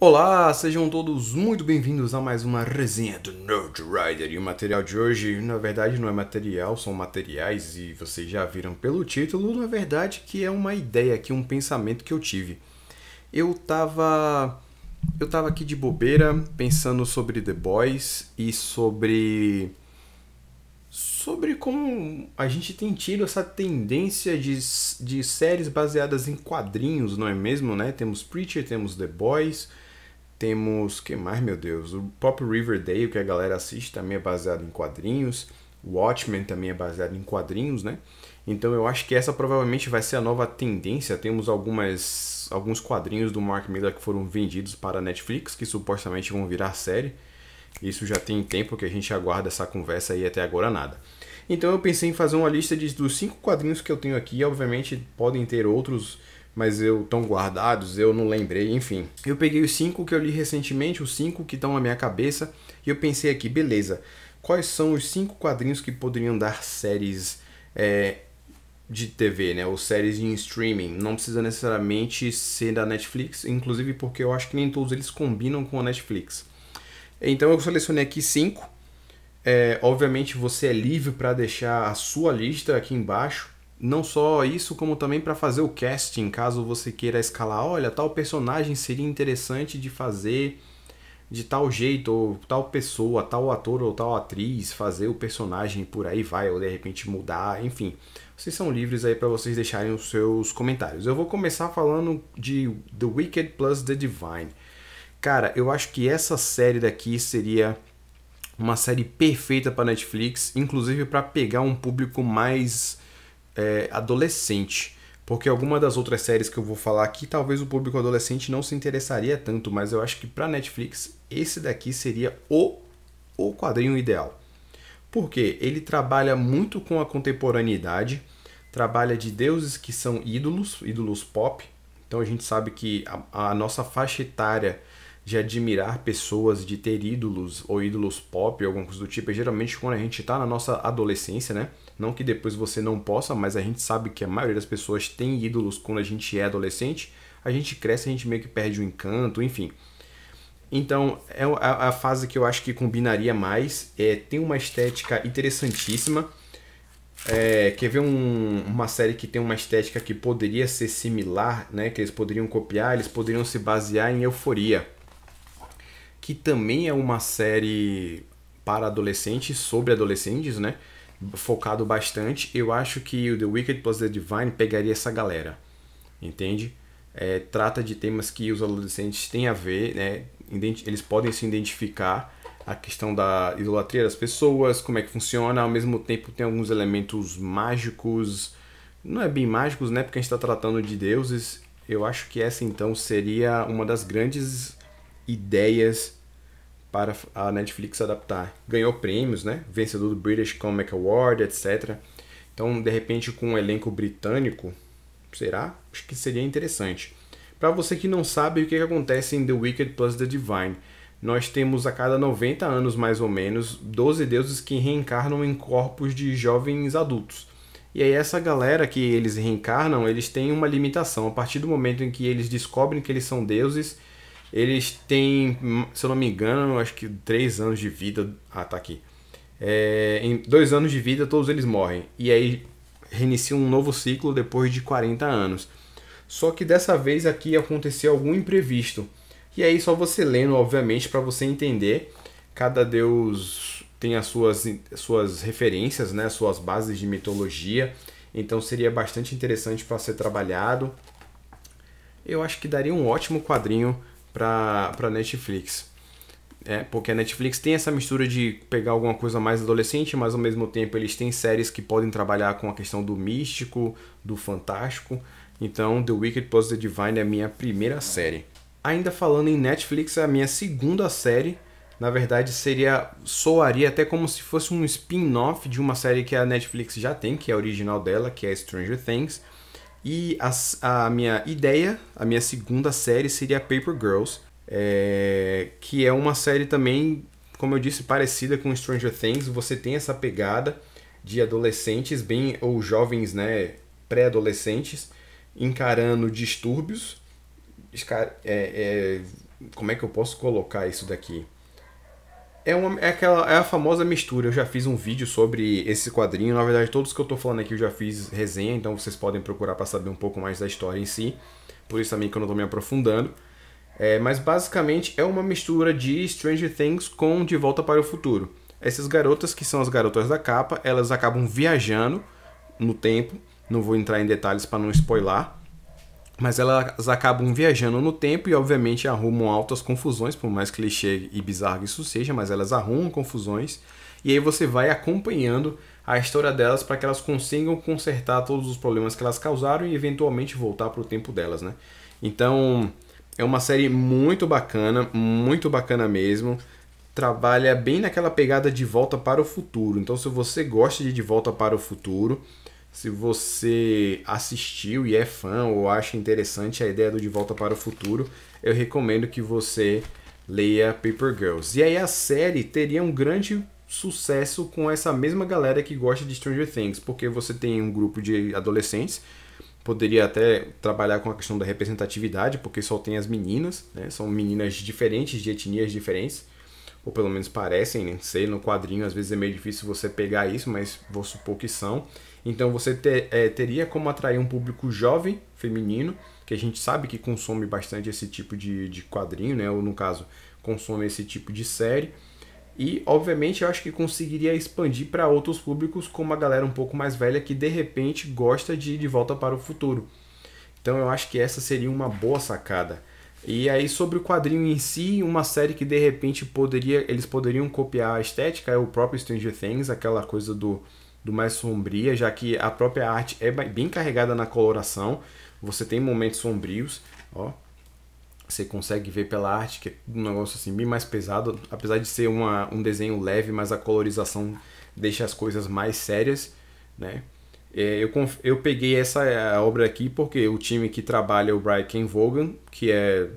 Olá, sejam todos muito bem-vindos a mais uma resenha do Nerd Rider. E o material de hoje, na verdade, não é material, são materiais e vocês já viram pelo título, na verdade, que é uma ideia aqui, um pensamento que eu tive. Eu tava, eu tava aqui de bobeira pensando sobre The Boys e sobre como a gente tem tido essa tendência de séries baseadas em quadrinhos, não é mesmo, né? Temos Preacher, temos The Boys. Temos, que mais, meu Deus? O próprio Riverdale, que a galera assiste, também é baseado em quadrinhos. Watchmen também é baseado em quadrinhos, né? Então eu acho que essa provavelmente vai ser a nova tendência. Temos alguns quadrinhos do Mark Miller que foram vendidos para a Netflix, que supostamente vão virar série. Isso já tem tempo que a gente aguarda essa conversa e até agora nada. Então eu pensei em fazer uma lista dos 5 quadrinhos que eu tenho aqui. Obviamente podem ter outros, mas eu estão guardados, eu não lembrei, enfim. Eu peguei os 5 que eu li recentemente, os 5 que estão na minha cabeça, e eu pensei aqui, beleza, quais são os 5 quadrinhos que poderiam dar séries de TV, né, ou séries em streaming? Não precisa necessariamente ser da Netflix, inclusive porque eu acho que nem todos eles combinam com a Netflix. Então eu selecionei aqui 5. Obviamente você é livre para deixar a sua lista aqui embaixo. Não só isso, como também para fazer o casting, caso você queira escalar, olha, tal personagem seria interessante de fazer de tal jeito, ou tal pessoa, tal ator ou tal atriz, fazer o personagem por aí vai, ou de repente mudar, enfim. Vocês são livres aí para vocês deixarem os seus comentários. Eu vou começar falando de The Wicked plus The Divine. Cara, eu acho que essa série daqui seria uma série perfeita para Netflix, inclusive para pegar um público mais adolescente. Porque alguma das outras séries que eu vou falar aqui, talvez o público adolescente não se interessaria tanto, mas eu acho que para Netflix esse daqui seria o quadrinho ideal. Porque ele trabalha muito com a contemporaneidade, trabalha de deuses que são ídolos pop. Então a gente sabe que a nossa faixa etária de admirar pessoas, de ter ídolos ou ídolos pop, alguma coisa do tipo, é geralmente quando a gente está na nossa adolescência, né? Não que depois você não possa, mas a gente sabe que a maioria das pessoas tem ídolos quando a gente é adolescente. A gente cresce, a gente meio que perde o encanto, enfim. Então, é a fase que eu acho que combinaria mais. Tem uma estética interessantíssima. Quer ver uma série que tem uma estética que poderia ser similar, né? Que eles poderiam copiar, eles poderiam se basear em Euforia, que também é uma série para adolescentes, sobre adolescentes, né? Focado bastante. Eu acho que o The Wicked plus The Divine pegaria essa galera, entende? Trata de temas que os adolescentes têm a ver, né? Eles podem se identificar, a questão da idolatria das pessoas, como é que funciona, ao mesmo tempo tem alguns elementos mágicos, não é bem mágicos, né? Porque a gente está tratando de deuses. Eu acho que essa então seria uma das grandes ideias para a Netflix adaptar. Ganhou prêmios, né? Vencedor do British Comic Award, etc. Então, de repente, com um elenco britânico, será? Acho que seria interessante. Para você que não sabe o que acontece em The Wicked plus The Divine, nós temos a cada 90 anos, mais ou menos, 12 deuses que reencarnam em corpos de jovens adultos. E aí essa galera que eles reencarnam, eles têm uma limitação. A partir do momento em que eles descobrem que eles são deuses, eles têm, se eu não me engano, acho que 3 anos de vida. Ah, tá aqui. Em 2 anos de vida, todos eles morrem. E aí reinicia um novo ciclo depois de 40 anos. Só que dessa vez aqui aconteceu algum imprevisto. E aí só você lendo, obviamente, para você entender. Cada deus tem as suas referências, né? Suas bases de mitologia. Então seria bastante interessante para ser trabalhado. Eu acho que daria um ótimo quadrinho para Netflix. Porque a Netflix tem essa mistura de pegar alguma coisa mais adolescente, mas ao mesmo tempo eles têm séries que podem trabalhar com a questão do místico, do fantástico. Então The Wicked plus The Divine é a minha primeira série. Ainda falando em Netflix, a minha segunda série, na verdade, soaria até como se fosse um spin-off de uma série que a Netflix já tem, que é a original dela, que é Stranger Things. E a minha ideia, a minha segunda série seria Paper Girls, que é uma série também, como eu disse, parecida com Stranger Things. Você tem essa pegada de adolescentes, ou jovens, né, pré-adolescentes, encarando distúrbios, Como é que eu posso colocar isso daqui? É a famosa mistura. Eu já fiz um vídeo sobre esse quadrinho. Na verdade, todos que eu tô falando aqui eu já fiz resenha, então vocês podem procurar para saber um pouco mais da história em si. Por isso também que eu não tô me aprofundando. Mas basicamente é uma mistura de Stranger Things com De Volta para o Futuro. Essas garotas, que são as garotas da capa, elas acabam viajando no tempo. Não vou entrar em detalhes para não spoiler. Mas elas acabam viajando no tempo e, obviamente, arrumam altas confusões, por mais clichê e bizarro que isso seja, mas elas arrumam confusões. E aí você vai acompanhando a história delas para que elas consigam consertar todos os problemas que elas causaram e, eventualmente, voltar para o tempo delas, né? Então, é uma série muito bacana mesmo. Trabalha bem naquela pegada de Volta para o Futuro. Então, se você gosta de Volta para o Futuro, se você assistiu e é fã ou acha interessante a ideia do De Volta para o Futuro, eu recomendo que você leia Paper Girls. E aí a série teria um grande sucesso com essa mesma galera que gosta de Stranger Things, porque você tem um grupo de adolescentes, poderia até trabalhar com a questão da representatividade, porque só tem as meninas, né? São meninas diferentes, de etnias diferentes, ou pelo menos parecem, né? Sei, no quadrinho às vezes é meio difícil você pegar isso, mas vou supor que são. Então você teria como atrair um público jovem, feminino, que a gente sabe que consome bastante esse tipo de quadrinho, né? Ou no caso, consome esse tipo de série. E, obviamente, eu acho que conseguiria expandir para outros públicos, como a galera um pouco mais velha que, de repente, gosta de Volta para o Futuro. Então eu acho que essa seria uma boa sacada. E aí sobre o quadrinho em si, uma série que de repente eles poderiam copiar a estética é o próprio Stranger Things, aquela coisa do mais sombria, já que a própria arte é bem carregada na coloração. Você tem momentos sombrios, ó. Você consegue ver pela arte que é um negócio assim bem mais pesado, apesar de ser um desenho leve, mas a colorização deixa as coisas mais sérias, né? Eu peguei essa obra aqui porque o time que trabalha é o Brian K. Vaughan, que é,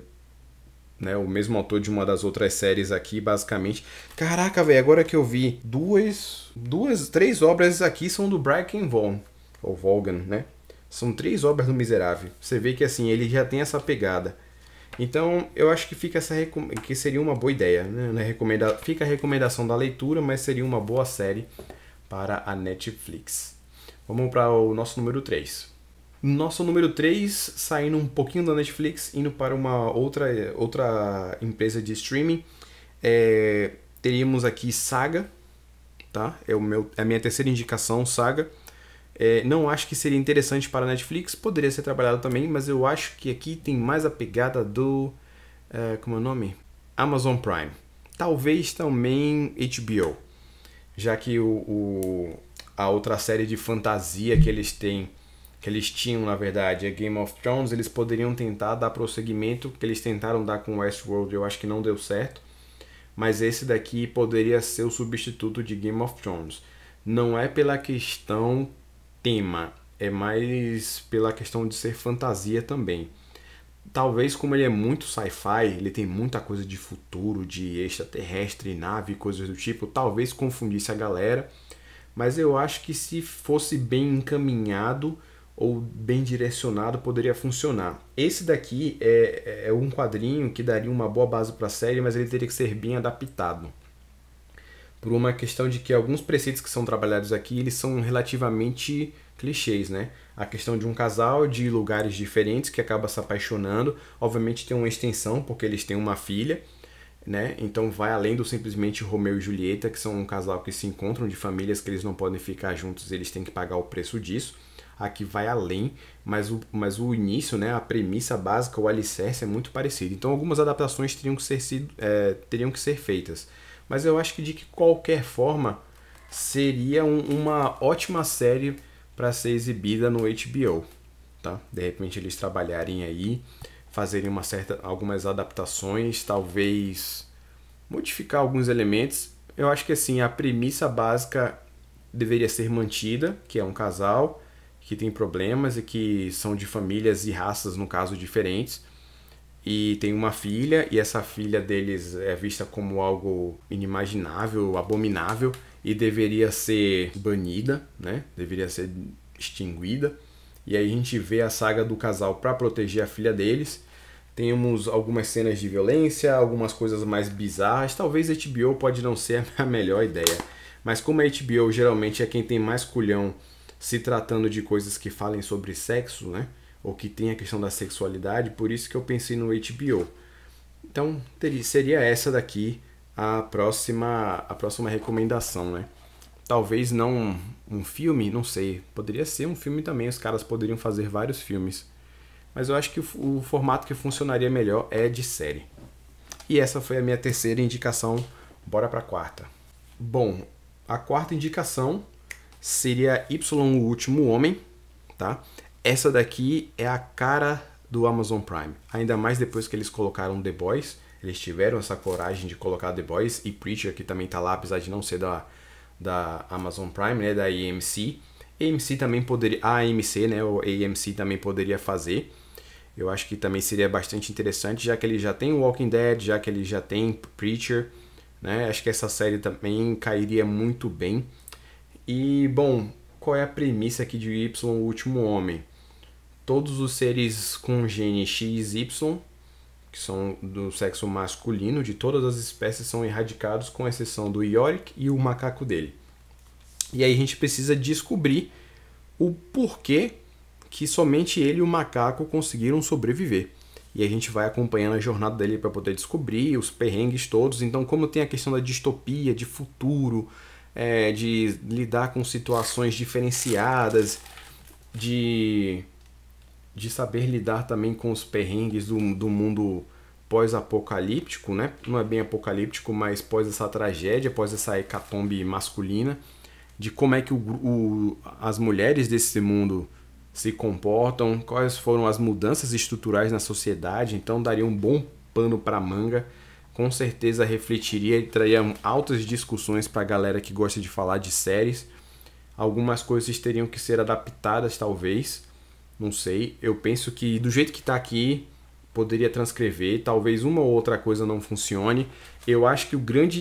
né, o mesmo autor de uma das outras séries aqui, basicamente. Caraca, velho, agora que eu vi, três obras aqui são do Brian K. Vaughan, ou Vaughan, né? São 3 obras do Miserável. Você vê que assim, ele já tem essa pegada. Então, eu acho que que seria uma boa ideia, né? Fica a recomendação da leitura, mas seria uma boa série para a Netflix. Vamos para o nosso número 3. Nosso número 3, saindo um pouquinho da Netflix, indo para uma outra empresa de streaming. Teríamos aqui Saga, tá? É a minha terceira indicação, Saga. Não acho que seria interessante para a Netflix, poderia ser trabalhado também, mas eu acho que aqui tem mais a pegada do... como é o nome? Amazon Prime. Talvez também HBO, já que a outra série de fantasia que eles tinham, na verdade, é Game of Thrones, eles poderiam tentar dar prosseguimento, que eles tentaram dar com Westworld, eu acho que não deu certo, mas esse daqui poderia ser o substituto de Game of Thrones. Não é pela questão tema, é mais pela questão de ser fantasia também. Talvez como ele é muito sci-fi, ele tem muita coisa de futuro, de extraterrestre, nave, coisas do tipo, talvez confundisse a galera, mas eu acho que se fosse bem encaminhado ou bem direcionado, poderia funcionar. Esse daqui é um quadrinho que daria uma boa base para a série, mas ele teria que ser bem adaptado. Por uma questão de que alguns preceitos que são trabalhados aqui, eles são relativamente clichês, né? A questão de um casal de lugares diferentes que acaba se apaixonando, obviamente tem uma extensão, porque eles têm uma filha, né? Então vai além do simplesmente Romeu e Julieta, que são um casal que se encontram de famílias que eles não podem ficar juntos, eles têm que pagar o preço disso. Aqui vai além, mas o início, né, a premissa básica, o alicerce é muito parecido. Então algumas adaptações teriam que ser feitas. Mas eu acho que de qualquer forma seria uma ótima série para ser exibida no HBO, tá? De repente eles trabalharem aí, fazerem algumas adaptações, talvez modificar alguns elementos. Eu acho que assim, a premissa básica deveria ser mantida, que é um casal que tem problemas e que são de famílias e raças, no caso, diferentes. E tem uma filha, e essa filha deles é vista como algo inimaginável, abominável, e deveria ser banida, né? Deveria ser extinguida. E aí a gente vê a saga do casal para proteger a filha deles. Temos algumas cenas de violência, algumas coisas mais bizarras. Talvez a HBO pode não ser a melhor ideia. Mas como a HBO geralmente é quem tem mais culhão se tratando de coisas que falem sobre sexo, né? Ou que tem a questão da sexualidade, por isso que eu pensei no HBO. Então seria essa daqui a próxima recomendação, né? Talvez não um filme, não sei. Poderia ser um filme também, os caras poderiam fazer vários filmes. Mas eu acho que o formato que funcionaria melhor é de série. E essa foi a minha terceira indicação. Bora pra quarta. Bom, a quarta indicação seria Y, o Último Homem, tá? Essa daqui é a cara do Amazon Prime. Ainda mais depois que eles colocaram The Boys. Eles tiveram essa coragem de colocar The Boys e Preacher, que também tá lá, apesar de não ser da Amazon Prime, né? Da AMC. AMC também poderia... A AMC, né? O AMC também poderia fazer. Eu acho que também seria bastante interessante, já que ele já tem Walking Dead, já que ele já tem Preacher, né? Acho que essa série também cairia muito bem. E, bom, qual é a premissa aqui de Y, o Último Homem? Todos os seres com gene XY, que são do sexo masculino, de todas as espécies, são erradicados, com exceção do Yorick e o macaco dele. E aí a gente precisa descobrir o porquê que somente ele e o macaco conseguiram sobreviver. E a gente vai acompanhando a jornada dele para poder descobrir os perrengues todos. Então, como tem a questão da distopia, de futuro, de lidar com situações diferenciadas, de saber lidar também com os perrengues do mundo pós-apocalíptico, né? Não é bem apocalíptico, mas pós essa tragédia, pós essa hecatombe masculina, de como é que as mulheres desse mundo se comportam, quais foram as mudanças estruturais na sociedade. Então daria um bom pano para manga, com certeza refletiria e traria altas discussões para a galera que gosta de falar de séries. Algumas coisas teriam que ser adaptadas, talvez, não sei. Eu penso que do jeito que está aqui poderia transcrever, talvez uma ou outra coisa não funcione. Eu acho que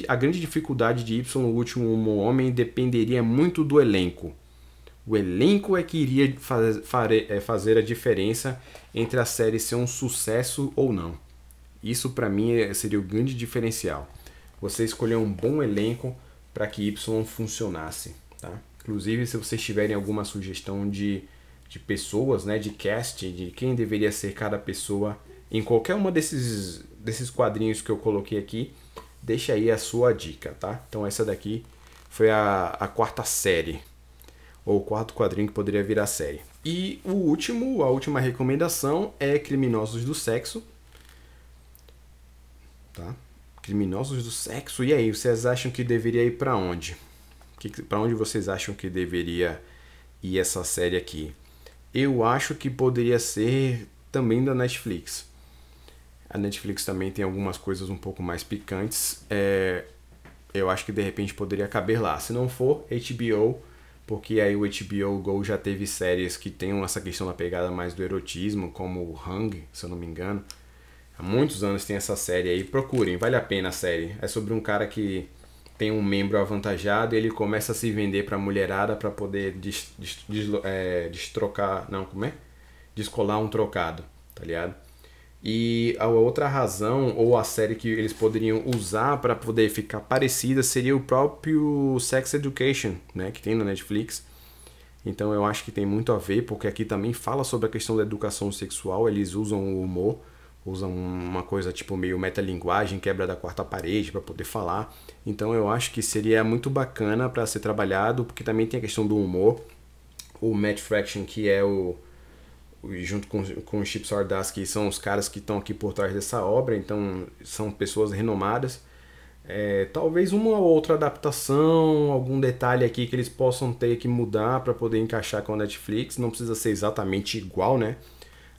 a grande dificuldade de Y, o Último Homem, dependeria muito do elenco. O elenco é que iria fazer a diferença entre a série ser um sucesso ou não. Isso para mim seria o grande diferencial. Você escolher um bom elenco para que Y funcionasse. Tá? Inclusive, se vocês tiverem alguma sugestão de pessoas, né, de cast, de quem deveria ser cada pessoa em qualquer uma desses quadrinhos que eu coloquei aqui, deixa aí a sua dica. Tá? Então essa daqui foi a quarta série, ou o quarto quadrinho que poderia virar série. E a última recomendação é Criminosos do Sexo. Tá? Criminosos do Sexo. E aí, vocês acham que deveria ir para onde? Para onde vocês acham que deveria ir essa série aqui? Eu acho que poderia ser também da Netflix. A Netflix também tem algumas coisas um pouco mais picantes. Eu acho que de repente poderia caber lá. Se não for, HBO, porque aí o HBO Go já teve séries que tem essa questão da pegada mais do erotismo, como o Hang, se eu não me engano. Há muitos anos tem essa série aí. Procurem, vale a pena a série. É sobre um cara que tem um membro avantajado e ele começa a se vender pra mulherada pra poder destrocar... Não, como é? Descolar um trocado, tá ligado? E a outra razão, ou a série que eles poderiam usar para poder ficar parecida, seria o próprio Sex Education, né, que tem na Netflix. Então eu acho que tem muito a ver, porque aqui também fala sobre a questão da educação sexual. Eles usam o humor, usam uma coisa tipo meio metalinguagem, quebra da quarta parede para poder falar. Então eu acho que seria muito bacana para ser trabalhado, porque também tem a questão do humor. O Matt Fraction, que é junto com o Chip Zdarsky, que são os caras que estão aqui por trás dessa obra, então são pessoas renomadas. Talvez uma ou outra adaptação, algum detalhe aqui que eles possam ter que mudar para poder encaixar com a Netflix. Não precisa ser exatamente igual, né?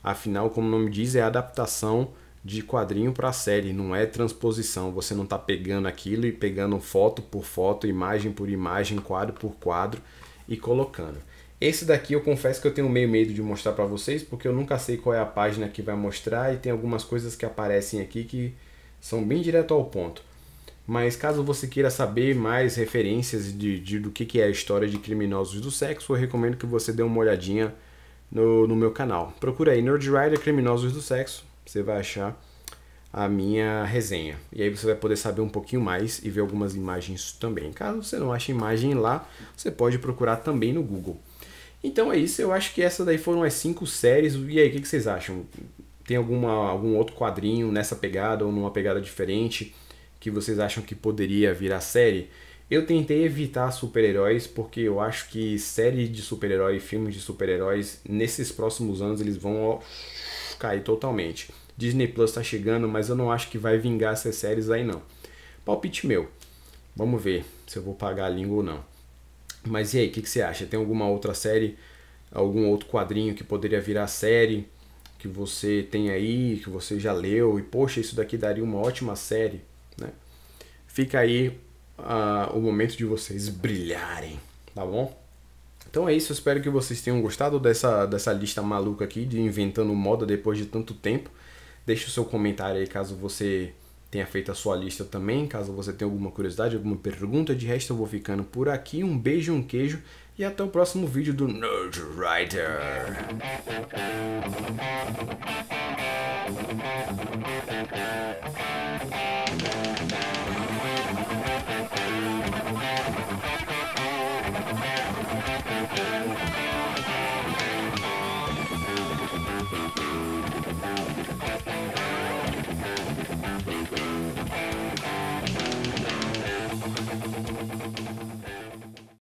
Afinal, como o nome diz, é adaptação de quadrinho para série, não é transposição. Você não está pegando aquilo e pegando foto por foto, imagem por imagem, quadro por quadro e colocando. Esse daqui eu confesso que eu tenho meio medo de mostrar para vocês, porque eu nunca sei qual é a página que vai mostrar e tem algumas coisas que aparecem aqui que são bem direto ao ponto. Mas caso você queira saber mais referências do que é a história de Criminosos do Sexo, eu recomendo que você dê uma olhadinha no meu canal. Procura aí Nerd Rider Criminosos do Sexo você vai achar a minha resenha. E aí você vai poder saber um pouquinho mais e ver algumas imagens também. Caso você não ache imagem lá, você pode procurar também no Google. Então é isso, eu acho que essas daí foram as 5 séries. E aí, o que vocês acham? Tem algum outro quadrinho nessa pegada ou numa pegada diferente que vocês acham que poderia virar série? Eu tentei evitar super-heróis porque eu acho que série de super-herói, filmes de super-heróis, nesses próximos anos eles vão cair totalmente. Disney Plus tá chegando, mas eu não acho que vai vingar essas séries aí não. Palpite meu. Vamos ver se eu vou pagar a língua ou não. Mas e aí, o que você acha? Tem alguma outra série, algum outro quadrinho que poderia virar série, que você tem aí, que você já leu, e poxa, isso daqui daria uma ótima série, né? Fica aí o momento de vocês brilharem, tá bom? Então é isso, eu espero que vocês tenham gostado dessa lista maluca aqui de inventando moda depois de tanto tempo. Deixe o seu comentário aí caso você tenha feito a sua lista também, caso você tenha alguma curiosidade, alguma pergunta. De resto eu vou ficando por aqui, um beijo, um queijo e até o próximo vídeo do Nerdwriter.